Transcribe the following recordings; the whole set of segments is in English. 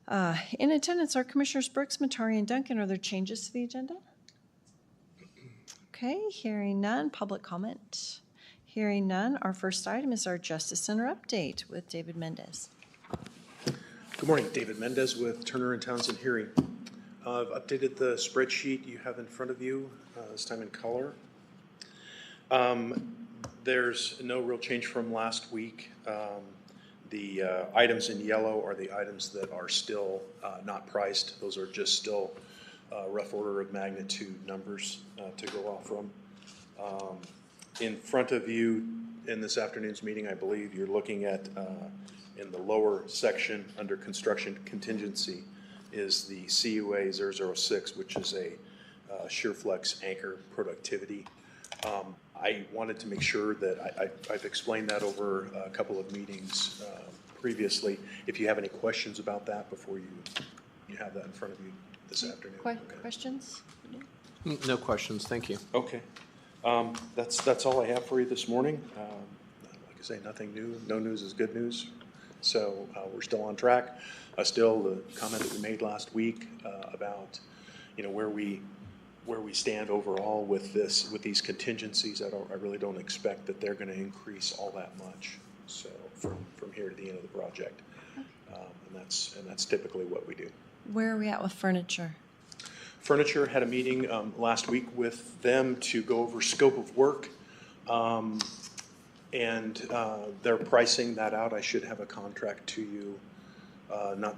In attendance are Commissioners Brooks, Matari, and Duncan. Are there changes to the agenda? Okay, hearing none. Public comment? Hearing none. Our first item is our Justice Center update with David Mendez. Good morning, David Mendez with Turner & Townsend Hearing. I've updated the spreadsheet you have in front of you, this time in color. There's no real change from last week. The items in yellow are the items that are still not priced. Those are just still rough order of magnitude numbers to go off from. In front of you in this afternoon's meeting, I believe you're looking at in the lower section under construction contingency is the CUA 006, which is a SureFlex anchor productivity. I wanted to make sure that I've explained that over a couple of meetings previously. If you have any questions about that before you have that in front of you this afternoon. Questions? No questions, thank you. Okay. That's all I have for you this morning. Like I say, nothing new. No news is good news. So we're still on track. Still, the comment that we made last week about where we stand overall with these contingencies. I really don't expect that they're going to increase all that much. So from here to the end of the project, and that's typically what we do. Where are we at with furniture? Furniture had a meeting last week with them to go over scope of work. And they're pricing that out. I should have a contract to you, not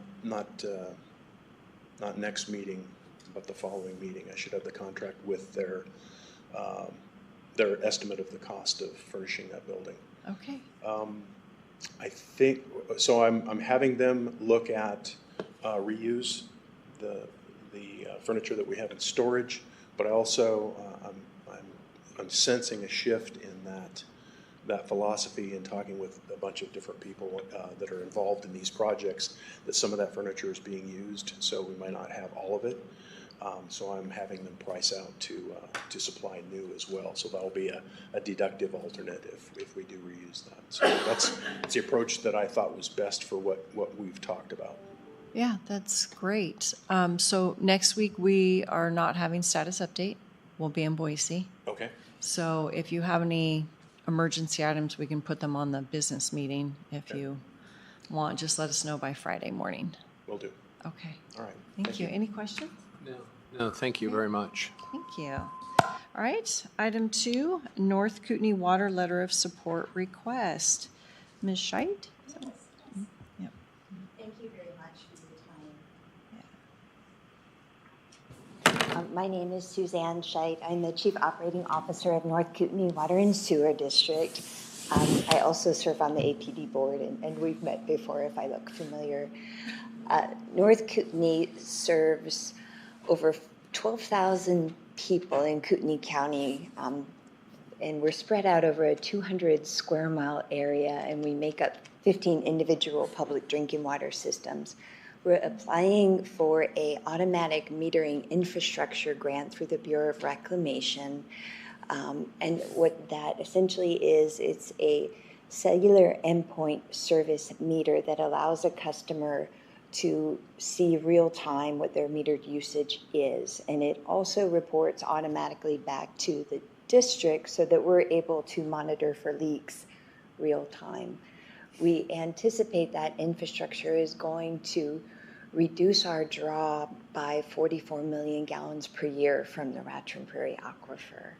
next meeting, but the following meeting. I should have the contract with their estimate of the cost of furnishing that building. Okay. I think so. I'm having them look at reuse the furniture that we have in storage, but I also I'm sensing a shift in that philosophy and talking with a bunch of different people that are involved in these projects, that some of that furniture is being used, so we might not have all of it. So I'm having them price out to supply new as well. So that'll be a deductive alternate if we do reuse that. So that's the approach that I thought was best for what we've talked about. Yeah, that's great. So next week we are not having status update. We'll be in Boise. Okay. So if you have any emergency items, we can put them on the business meeting. If you want, just let us know by Friday morning. Will do. Okay. All right. Thank you. Any questions? No, thank you very much. Thank you. All right. Item 2, North Kootenai Water Letter of Support Request. Ms. Scheit? Yep. Thank you very much for your time. My name is Suzanne Scheit. I'm the Chief Operating Officer of North Kootenai Water and Sewer District. I also serve on the APD board, and we've met before if I look familiar. North Kootenai serves over 12,000 people in Kootenai County, and we're spread out over a 200 square mile area, and we make up 15 individual public drinking water systems. We're applying for a automatic metering infrastructure grant through the Bureau of Reclamation. And what that essentially is, it's a cellular endpoint service meter that allows a customer to see real time what their metered usage is. And it also reports automatically back to the district so that we're able to monitor for leaks real time. We anticipate that infrastructure is going to reduce our draw by 44 million gallons per year from the Rattrun Prairie Aquifer.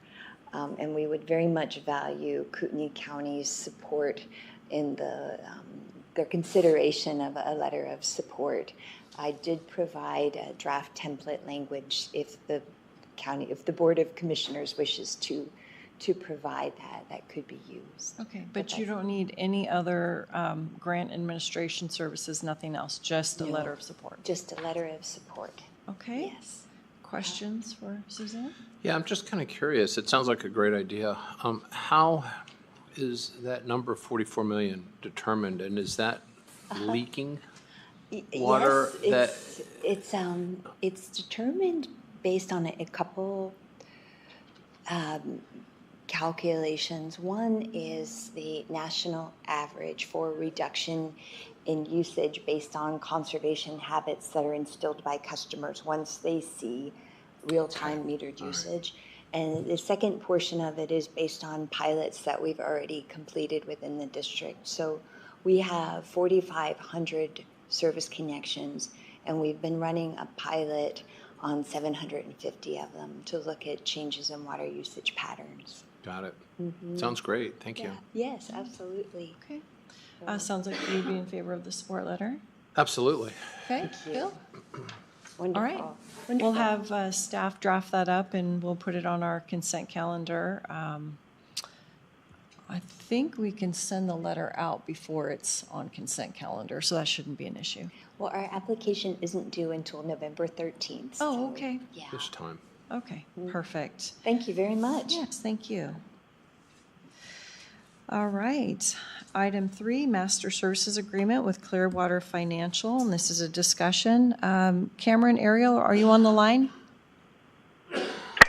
And we would very much value Kootenai County's support in their consideration of a letter of support. I did provide a draft template language if the Board of Commissioners wishes to provide that could be used. Okay, but you don't need any other grant administration services, nothing else, just a letter of support? Just a letter of support. Okay. Yes. Questions for Suzanne? Yeah, I'm just kind of curious. It sounds like a great idea. How is that number 44 million determined, and is that leaking water? Yes, it's determined based on a couple calculations. One is the national average for reduction in usage based on conservation habits that are instilled by customers once they see real-time metered usage. And the second portion of it is based on pilots that we've already completed within the district. So we have 4,500 service connections, and we've been running a pilot on 750 of them to look at changes in water usage patterns. Got it. Sounds great. Thank you. Yes, absolutely. Okay. Sounds like you'd be in favor of the support letter. Absolutely. Okay, Bill? Wonderful. All right. We'll have staff draft that up, and we'll put it on our consent calendar. I think we can send the letter out before it's on consent calendar, so that shouldn't be an issue. Well, our application isn't due until November 13th. Oh, so, okay. Yeah. This time. Okay, perfect. Thank you very much. Yes, thank you. All right. Item 3, Master Services Agreement with Clearwater Financial, and this is a discussion. Cameron, Ariel, are you on the line?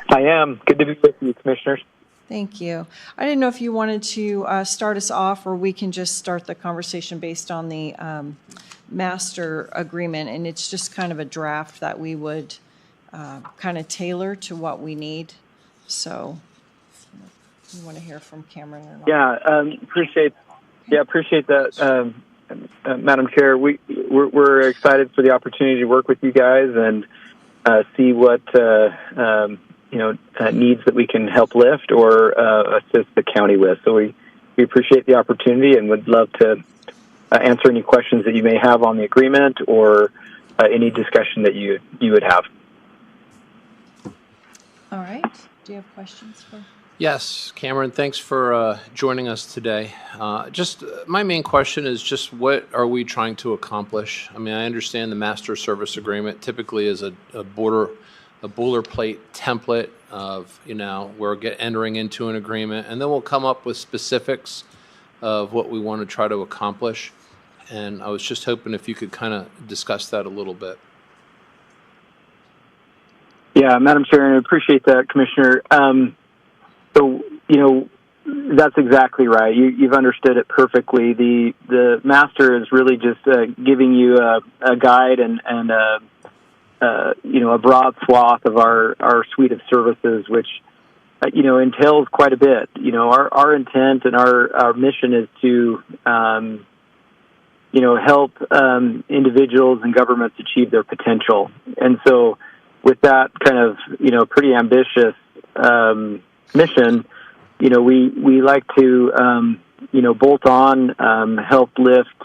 I am. Good to be with you, Commissioners. Thank you. I didn't know if you wanted to start us off, or we can just start the conversation based on the master agreement, and it's just kind of a draft that we would kind of tailor to what we need. So you want to hear from Cameron or not? Yeah, appreciate that, Madam Chair. We're excited for the opportunity to work with you guys and see what needs that we can help lift or assist the county with. So we appreciate the opportunity and would love to answer any questions that you may have on the agreement or any discussion that you would have. All right. Do you have questions for? Yes, Cameron, thanks for joining us today. My main question is just what are we trying to accomplish? I mean, I understand the master service agreement typically is a boilerplate template of, we're entering into an agreement, and then we'll come up with specifics of what we want to try to accomplish. And I was just hoping if you could kind of discuss that a little bit. Yeah, Madam Chair, I appreciate that, Commissioner. So, that's exactly right. You've understood it perfectly. The master is really just giving you a guide and a broad swath of our suite of services, which, entails quite a bit. Our intent and our mission is to, help individuals and governments achieve their potential. And so with that kind of, pretty ambitious mission, we like to, bolt on, help lift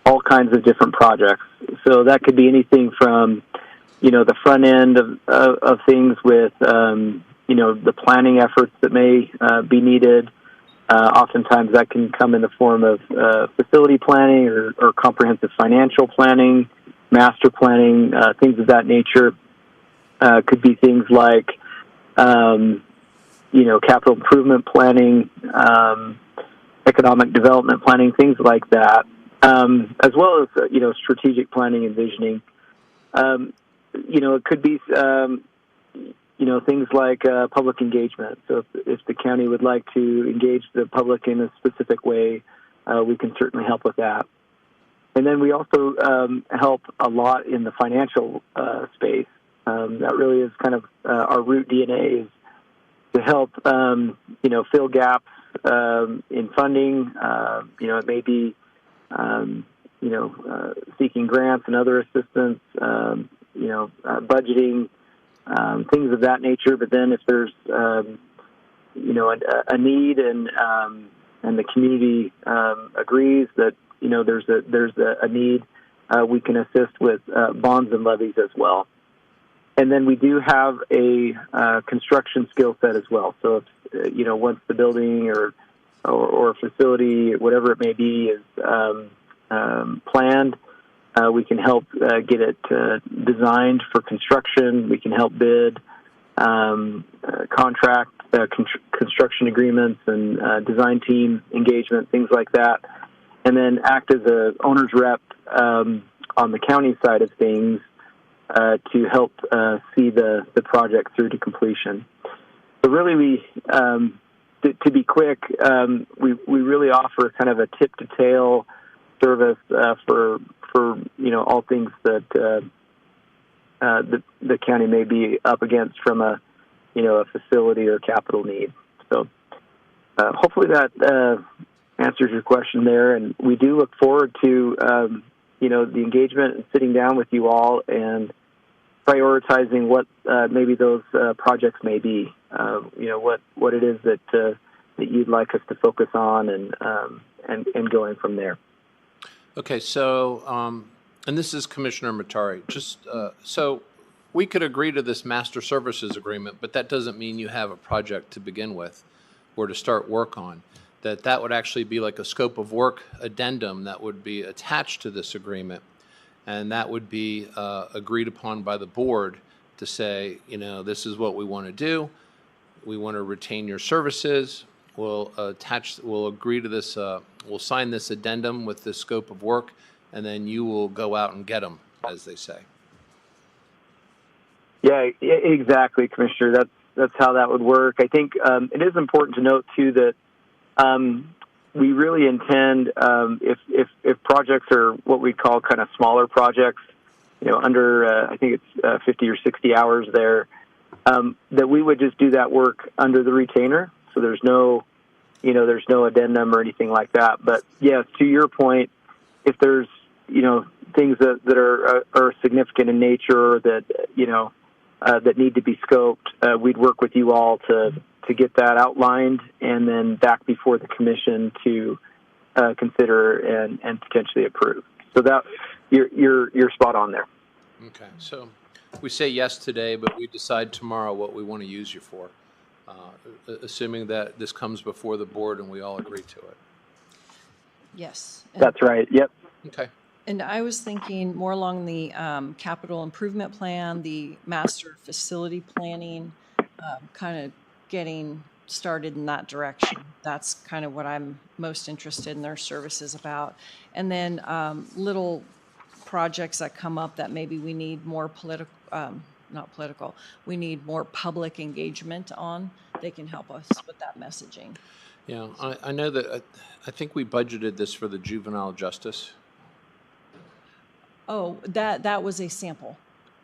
all kinds of different projects. So that could be anything from, the front end of things with, the planning efforts that may be needed. Oftentimes that can come in the form of facility planning or comprehensive financial planning, master planning, things of that nature. Could be things like, capital improvement planning, economic development planning, things like that, as well as, strategic planning and visioning. It could be, things like public engagement. So if the county would like to engage the public in a specific way, we can certainly help with that. And then we also help a lot in the financial space. That really is kind of our root DNA, is to help, fill gaps in funding. It may be, seeking grants and other assistance, budgeting, things of that nature. But then if there's, a need and the community agrees that, there's a need, we can assist with bonds and levies as well. And then we do have a construction skill set as well. So if, once the building or facility, whatever it may be, is planned, we can help get it designed for construction. We can help bid, contract, construction agreements, and design team engagement, things like that. And then act as a owner's rep on the county side of things to help see the project through to completion. really, to be quick, we really offer kind of a tip-to-tail service for all things that the county may be up against from a facility or capital need. So hopefully that answers your question there, and we do look forward to the engagement and sitting down with you all and prioritizing what maybe those projects may be. What it is that you'd like us to focus on, and going from there. Okay, so and this is Commissioner Matari. Just so we could agree to this master services agreement, but that doesn't mean you have a project to begin with or to start work on. That would actually be like a scope of work addendum that would be attached to this agreement, and that would be agreed upon by the board to say, this is what we want to do. We want to retain your services. We'll agree to this. We'll sign this addendum with this scope of work, and then you will go out and get them, as they say. Yeah, exactly, Commissioner. That's how that would work. I think it is important to note too that we really intend if projects are what we call kind of smaller projects, under I think it's 50 or 60 hours there, that we would just do that work under the retainer. So there's no addendum or anything like that. But yes, to your point, if there's things that are significant in nature that that need to be scoped, we'd work with you all to get that outlined and then back before the commission to consider and potentially approve. So that you're spot on there. Okay, so we say yes today, but we decide tomorrow what we want to use you for, assuming that this comes before the board and we all agree to it. Yes. That's right. Yep. Okay. And I was thinking more along the capital improvement plan, the master facility planning, kind of getting started in that direction. That's kind of what I'm most interested in their services about. And then little projects that come up that maybe we need more we need more public engagement on. They can help us with that messaging. Yeah, I know that I think we budgeted this for the juvenile justice. Oh, that was a sample.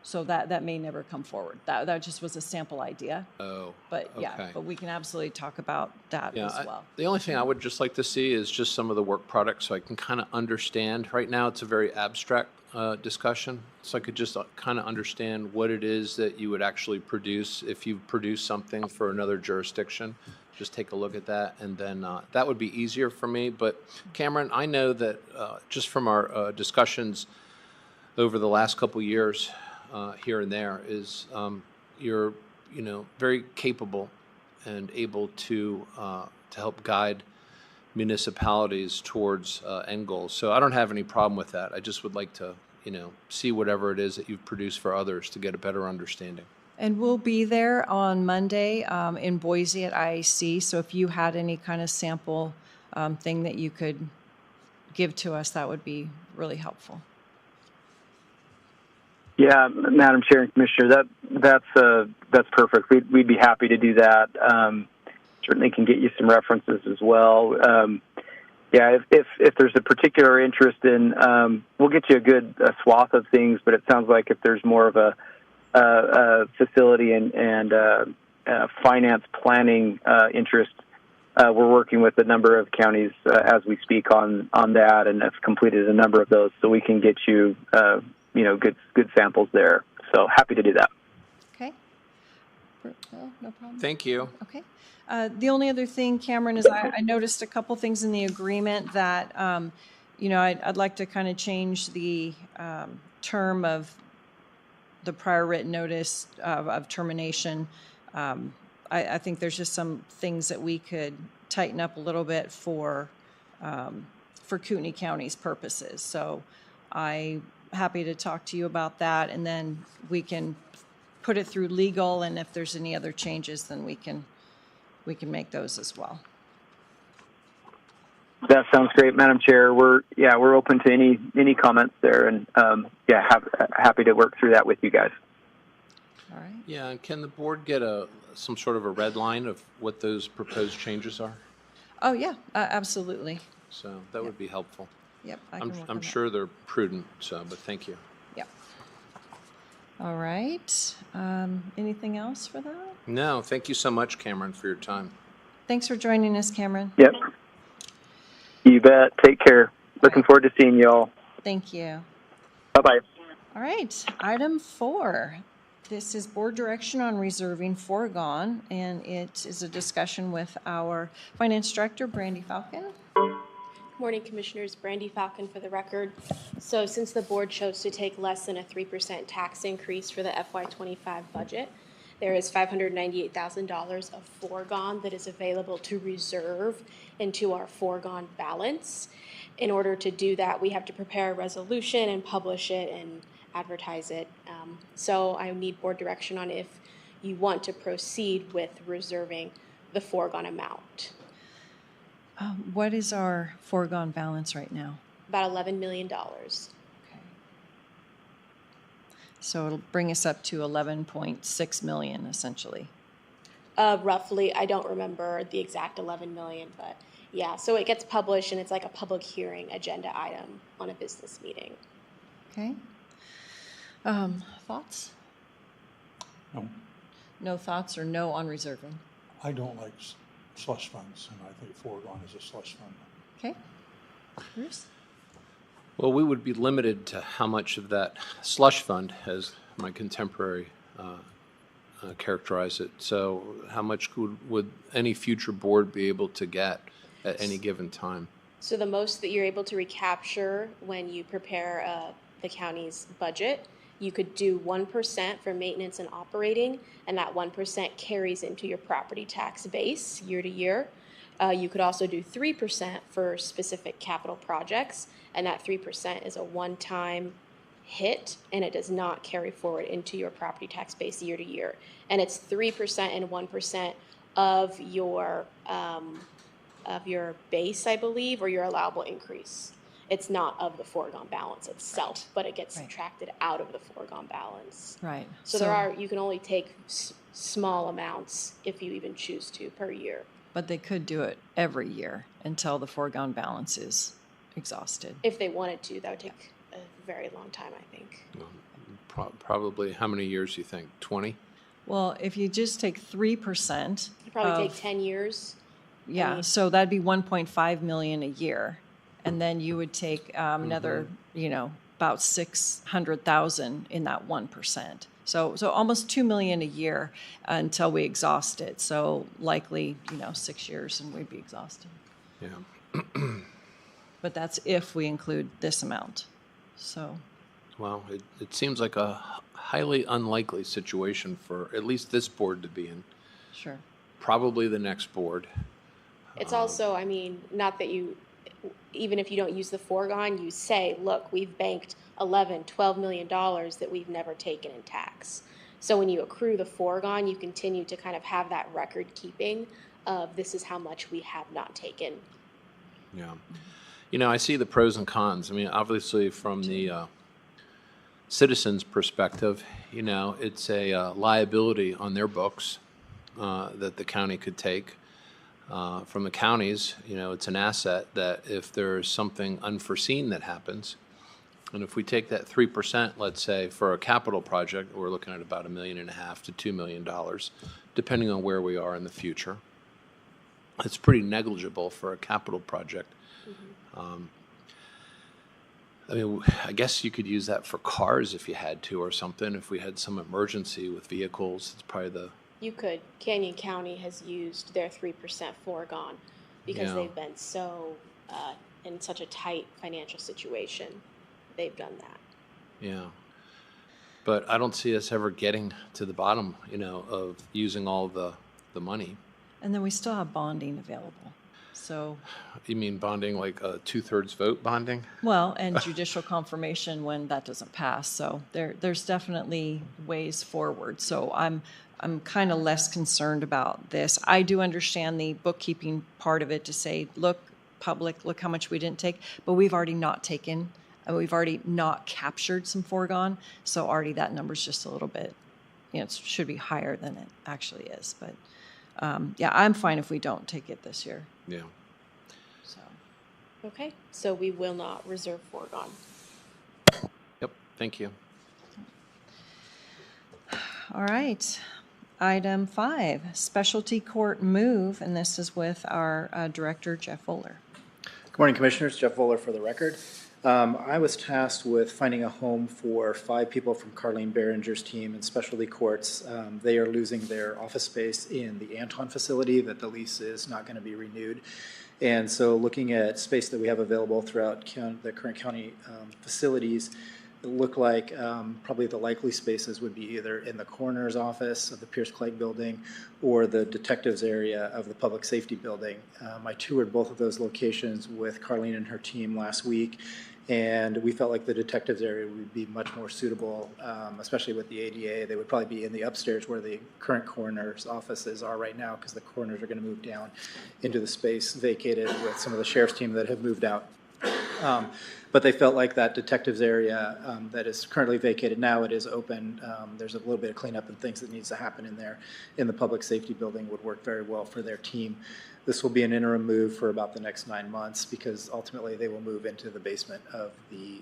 So that may never come forward. That just was a sample idea. Oh, but yeah, okay. but we can absolutely talk about that as well. The only thing I would just like to see is just some of the work products so I can kind of understand. Right now, it's a very abstract discussion, so I could just kind of understand what it is that you would actually produce if you produce something for another jurisdiction. Just take a look at that, and then that would be easier for me. But Cameron, I know that just from our discussions over the last couple years, here and there, is you're very capable and able to help guide municipalities towards end goals. So I don't have any problem with that. I just would like to see whatever it is that you've produced for others to get a better understanding. And we'll be there on Monday in Boise at IAC. So if you had any kind of sample thing that you could give to us, that would be really helpful. Yeah, Madam Chair and Commissioner, that's perfect. We'd be happy to do that. Certainly can get you some references as well. If there's a particular interest in, we'll get you a good swath of things. But it sounds like if there's more of a facility and finance planning interest, we're working with a number of counties as we speak on that, and have completed a number of those, so we can get you good samples there. So happy to do that. Okay. Well, no problem. Thank you. Okay. The only other thing, Cameron, is I noticed a couple things in the agreement that, I'd like to kind of change the term of the prior written notice of termination. I think there's just some things that we could tighten up a little bit for Kootenai County's purposes. So I'm happy to talk to you about that, and then we can put it through legal, and if there's any other changes, then we can make those as well. That sounds great, Madam Chair. We're open to any comments there, and happy to work through that with you guys. All right. Yeah, and can the board get some sort of a red line of what those proposed changes are? Oh, yeah, absolutely. So that would be helpful. Yep, I can work on I'm that. sure they're prudent, so, but thank you. Yep. All right. Anything else for that? No, thank you so much, Cameron, for your time. Thanks for joining us, Cameron. Yep. You bet. Take care. Looking right. forward to seeing you all. Thank you. Bye-bye. All right, item 4. This is board direction on reserving Forgone, and it is a discussion with our finance director, Brandy Falcon. Morning, Commissioners. Brandy Falcon for the record. So since the board chose to take less than a 3% tax increase for the FY25 budget, there is $598,000 of foregone that is available to reserve into our foregone balance. In order to do that, we have to prepare a resolution and publish it and advertise it. So I need board direction on if you want to proceed with reserving the foregone amount. What is our foregone balance right now? About $11 million. Okay. So it'll bring us up to 11.6 million, essentially. Roughly, I don't remember the exact 11 million, but yeah, so it gets published and it's like a public hearing agenda item on a business meeting. Okay. Thoughts? No, No thoughts or no on reserving? I don't like slush funds, and I think Forgone is a slush fund. Okay. Bruce? Well, we would be limited to how much of that slush fund, as my contemporary characterize it. So how much would any future board be able to get at any given time? So the most that you're able to recapture when you prepare the county's budget, you could do 1% for maintenance and operating, and that 1% carries into your property tax base year to year. You could also do 3% for specific capital projects, and that 3% is a one-time hit, and it does not carry forward into your property tax base year to year. And it's 3% and 1% of your base, I believe, or your allowable increase. It's not of the foregone balance itself, but it gets subtracted out of the foregone balance. Right. So you can only take small amounts if you even choose to per year. But they could do it every year until the foregone balance is exhausted. If they wanted to, that would take a very long time, I think. Probably, how many years do you think? 20? Well, if you just take 3%. It'd probably take 10 years. Yeah, so that'd be 1.5 million a year. And then you would take another, about 600,000 in that 1%. So almost 2 million a year until we exhaust it. So likely, 6 years and we'd be exhausted. Yeah. But that's if we include this amount. So. Well, it seems like a highly unlikely situation for at least this board to be in. Sure. Probably the next board. It's also, not that even if you don't use the foregone, you say, look, we've banked $11-12 million that we've never taken in tax. So when you accrue the foregone, you continue to kind of have that record keeping of this is how much we have not taken. Yeah. I see the pros and cons. Obviously from the citizens' perspective, it's a liability on their books that the county could take. From the counties, it's an asset that if there's something unforeseen that happens, and if we take that 3%, let's say, for a capital project, we're looking at about $1.5 million to $2 million, depending on where we are in the future. It's pretty negligible for a capital project. Mm-hmm. I guess you could use that for cars if you had to or something. If we had some emergency with vehicles, it's probably You could. Canyon County has used their 3% foregone because they've been so in such a tight financial situation. They've done that. Yeah. But I don't see us ever getting to the bottom, of using all the money. And then we still have bonding available. So. You mean bonding, like a 2/3 vote bonding? Well, and judicial confirmation when that doesn't pass. So there's definitely ways forward. So I'm kind of less concerned about this. I do understand the bookkeeping part of it to say, look, public, look how much we didn't take, but we've already not taken, and we've already not captured some foregone. So already that number's just a little bit you know, it should be higher than it actually is. But, yeah, I'm fine if we don't take it this year, Yeah. so. Okay, so we will not reserve Forgone. Yep. Thank you. All right. Item 5, specialty court move, and this is with our Director, Jeff Fuller. Good morning, Commissioners. Jeff Voller for the record. I was tasked with finding a home for 5 people from Carlene Behringer's team in specialty courts. They are losing their office space in the Anton facility that the lease is not going to be renewed. And so looking at space that we have available throughout the current county facilities, it looked like probably the likely spaces would be either in the coroner's office of the Pierce Clegg building or the detectives area of the public safety building. I toured both of those locations with Carlene and her team last week, and we felt like the detectives area would be much more suitable, especially with the ADA. They would probably be in the upstairs where the current coroner's offices are right now, because the coroners are going to move down into the space vacated with some of the sheriff's team that have moved out. But they felt like that detectives area that is currently vacated now, it is open. There's a little bit of cleanup and things that needs to happen in there. In the public safety building would work very well for their team. This will be an interim move for about the next 9 months, because ultimately they will move into the basement of the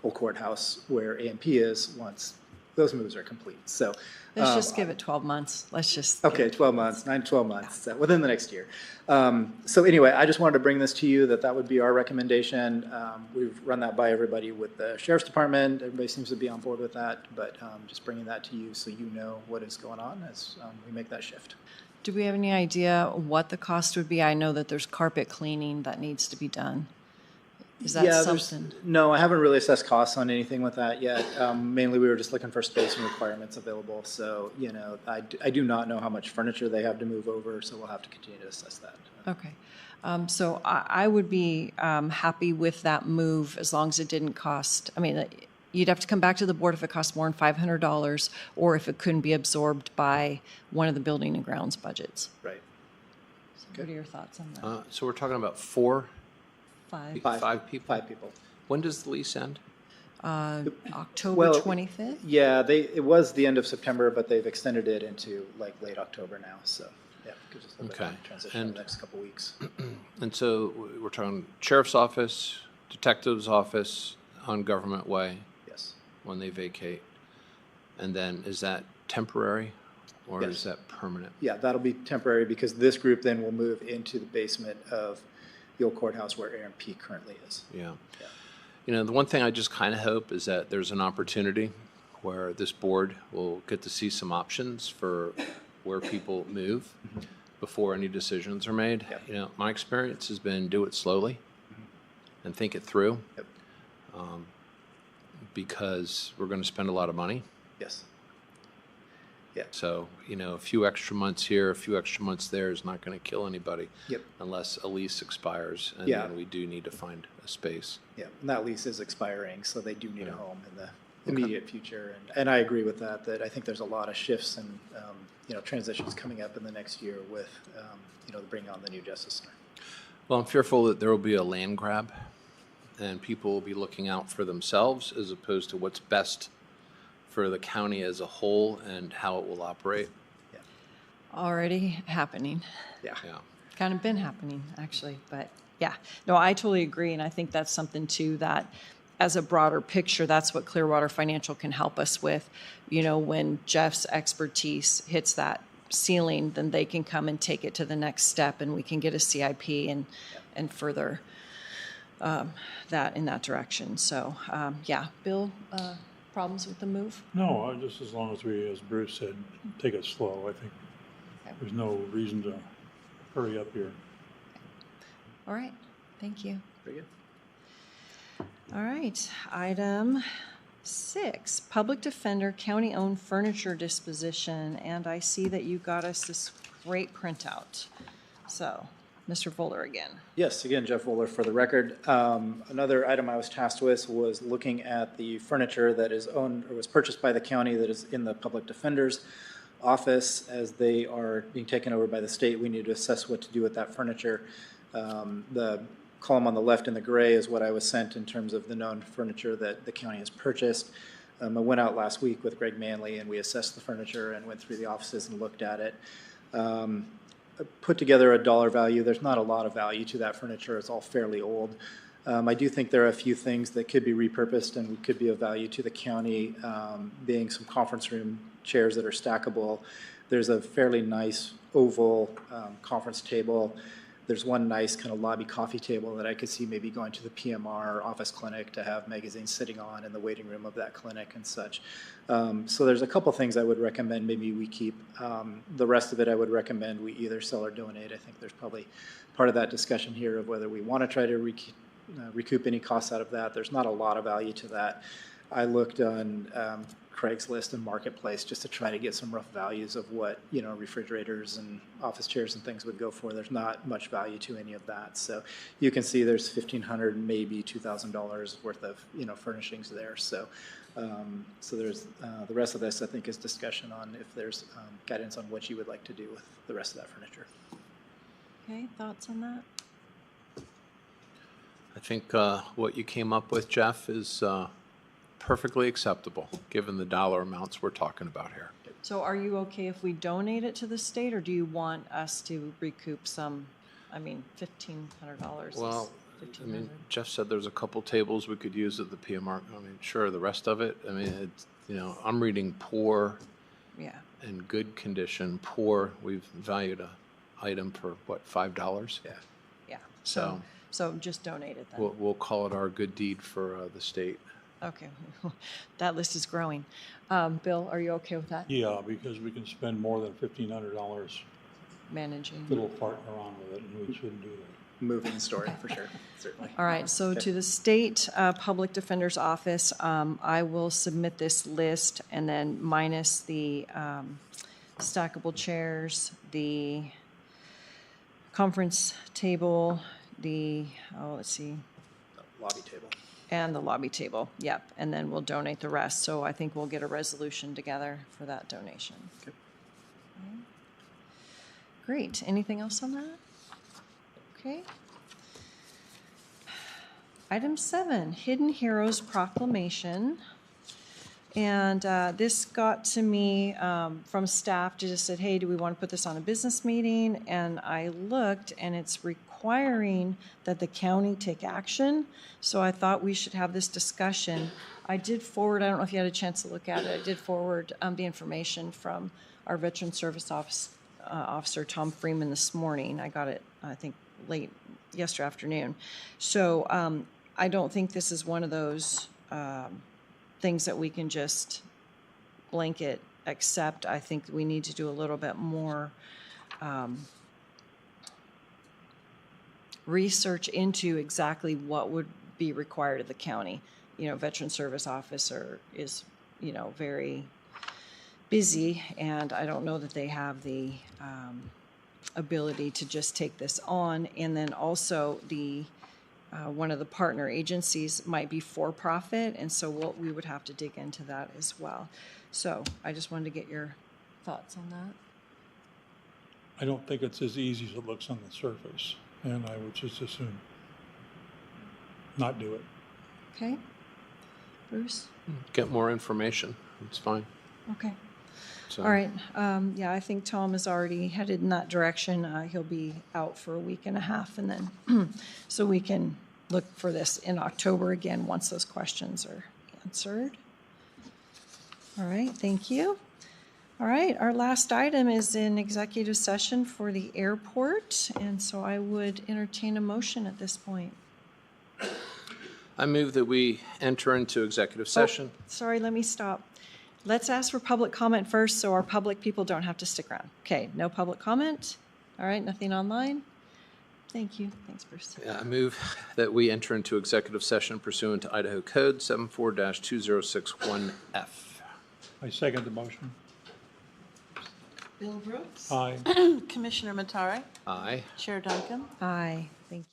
old courthouse where AMP is once those moves are complete. So Let's just give it 12 months. Let's just. okay, 12 months, 9 to 12 months, within the next year. So anyway, I just wanted to bring this to you, that would be our recommendation. We've run that by everybody with the Sheriff's Department. Everybody seems to be on board with that, but just bringing that to you so you know what is going on as we make that shift. Do we have any idea what the cost would be? I know that there's carpet cleaning that needs to be done. Is that something? No, I haven't really assessed costs on anything with that yet. Mainly, we were just looking for space and requirements available. So, you know, I do not know how much furniture they have to move over, so we'll have to continue to assess that. Okay. So I would be happy with that move as long as it didn't cost, I mean, you'd have to come back to the board if it cost more than $500 or if it couldn't be absorbed by one of the building and grounds budgets. Right. So what are your thoughts on that? So we're talking about 5 people? 5 people. When does the lease end? October 25th? Yeah, it was the end of September, but they've extended it into like late October now. So, yeah, gives us a little bit of transition in the next couple weeks. And so we're talking sheriff's office, detective's office on Government Way. Yes. When they vacate. And then is that temporary or Yes. is that permanent? Yeah, that'll be temporary, because this group then will move into the basement of the old courthouse where AMP currently is. Yeah. Yeah. You know, the one thing I just kind of hope is that there's an opportunity where this board will get to see some options for where people move before any decisions are made. Yep. You know, my experience has been do it slowly and think it through. Yep. Because we're going to spend a lot of money. Yes. Yeah. So, you know, a few extra months here, a few extra months there is not going to kill anybody. Yep. Unless a lease expires, and Yeah. then we do need to find a space. Yeah, and that lease is expiring, so they do need a home in the immediate future. And I agree with that, that I think there's a lot of shifts and, you know, transitions coming up in the next year with, you know, bringing on the new Justice Center. Well, I'm fearful that there will be a land grab, and people will be looking out for themselves as opposed to what's best for the county as a whole and how it will operate. Yeah. Already happening. Yeah. Yeah. Kind of been happening, actually. But yeah, no, I totally agree. And I think that's something too that as a broader picture, that's what Clearwater Financial can help us with. You know, when Jeff's expertise hits that ceiling, then they can come and take it to the next step, and we can get a CIP and further that in that direction. So yeah, Bill, problems with the move? No, just as long as we, as Bruce said, take it slow. I think there's no reason to hurry up here. All right, thank you. Very good. All right, item 6, Public Defender County-Owned Furniture Disposition, and I see that you got us this great printout. So, Mr. Fuller again. Yes, again, Jeff Wohler for the record. Another item I was tasked with was looking at the furniture that is owned or was purchased by the county that is in the public defender's office. As they are being taken over by the state, we need to assess what to do with that furniture. The column on the left in the gray is what I was sent in terms of the known furniture that the county has purchased. I went out last week with Greg Manley, and we assessed the furniture and went through the offices and looked at it. Put together a dollar value. There's not a lot of value to that furniture. It's all fairly old. I do think there are a few things that could be repurposed and could be of value to the county, being some conference room chairs that are stackable. There's a fairly nice oval conference table. There's one nice kind of lobby coffee table that I could see maybe going to the PMR office clinic to have magazines sitting on in the waiting room of that clinic and such. So there's a couple things I would recommend maybe we keep. The rest of it I would recommend we either sell or donate. I think there's probably part of that discussion here of whether we want to try to recoup any costs out of that. There's not a lot of value to that. I looked on Craigslist and Marketplace just to try to get some rough values of what, you know, refrigerators and office chairs and things would go for. There's not much value to any of that. So you can see there's $1,500, maybe $2,000 worth of, you know, furnishings there. So so there's the rest of this, I think, is discussion on if there's guidance on what you would like to do with the rest of that furniture. Okay, thoughts on that? I think what you came up with, Jeff, is perfectly acceptable, given the dollar amounts we're talking about here. So are you okay if we donate it to the state, or do you want us to recoup some, I mean, $1,500 Well, is I mean, $1,500. Jeff said there's a couple tables we could use at the PMR. I mean, sure, the rest of it, I mean, it's, you know, I'm reading poor Yeah, and good condition. Poor, we've valued a item for, what, $5? Yeah. yeah. So So just donate it then. we'll call it our good deed for the state. Okay, that list is growing. Bill, are you okay with that? Yeah, because we can spend more than $1,500 Managing. fiddle farting around with it, and we shouldn't do that. Moving story for sure, certainly. All right, so to the State Public Defender's Office, I will submit this list, and then minus the stackable chairs, the conference table, the, let's see, Lobby table. and the lobby table, yep, and then we'll donate the rest. So I think we'll get a resolution together for that donation. Okay. Okay. Great, anything else on that? Okay. Item 7, Hidden Heroes Proclamation. And this got to me from staff, just said, hey, do we want to put this on a business meeting? And I looked, and it's requiring that the county take action. So I thought we should have this discussion. I did forward, I don't know if you had a chance to look at it, I did forward the information from our Veteran Service Officer, Tom Freeman, this morning. I got it, I think, late yesterday afternoon. So I don't think this is one of those things that we can just blanket accept. I think we need to do a little bit more research into exactly what would be required of the county. You know, Veteran Service Officer is, you know, very busy, and I don't know that they have the ability to just take this on. And then also the one of the partner agencies might be for-profit, and so we would have to dig into that as well. So I just wanted to get your thoughts on that. I don't think it's as easy as it looks on the surface, and I would just as soon not do it. Okay, Bruce? Get more information. It's fine. Okay. So, All right. Yeah, I think Tom is already headed in that direction. He'll be out for a week and a half, and then so we can look for this in October again once those questions are answered. All right. Thank you. All right. Our last item is in executive session for the airport, and so I would entertain a motion at this point. I move that we enter into executive session. Oh, sorry, let me stop. Let's ask for public comment first, so our public people don't have to stick around. Okay, no public comment? All right, nothing online? Thank you. Thanks, Bruce. I move that we enter into executive session pursuant to Idaho Code 74-2061F. I second the motion. Bill Brooks. Aye. Commissioner Matari. Aye. Chair Duncan. Aye, thank you.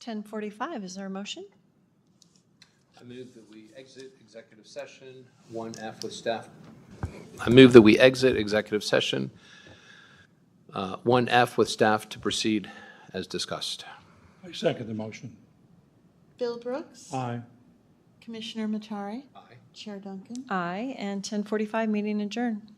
10:45, is there a motion? I move that we exit executive session 1F with staff. I move that we exit executive session 1F with staff to proceed as discussed. I second the motion. Bill Brooks. Aye. Commissioner Matari. Aye. Chair Duncan. Aye, and 10:45, meeting adjourned.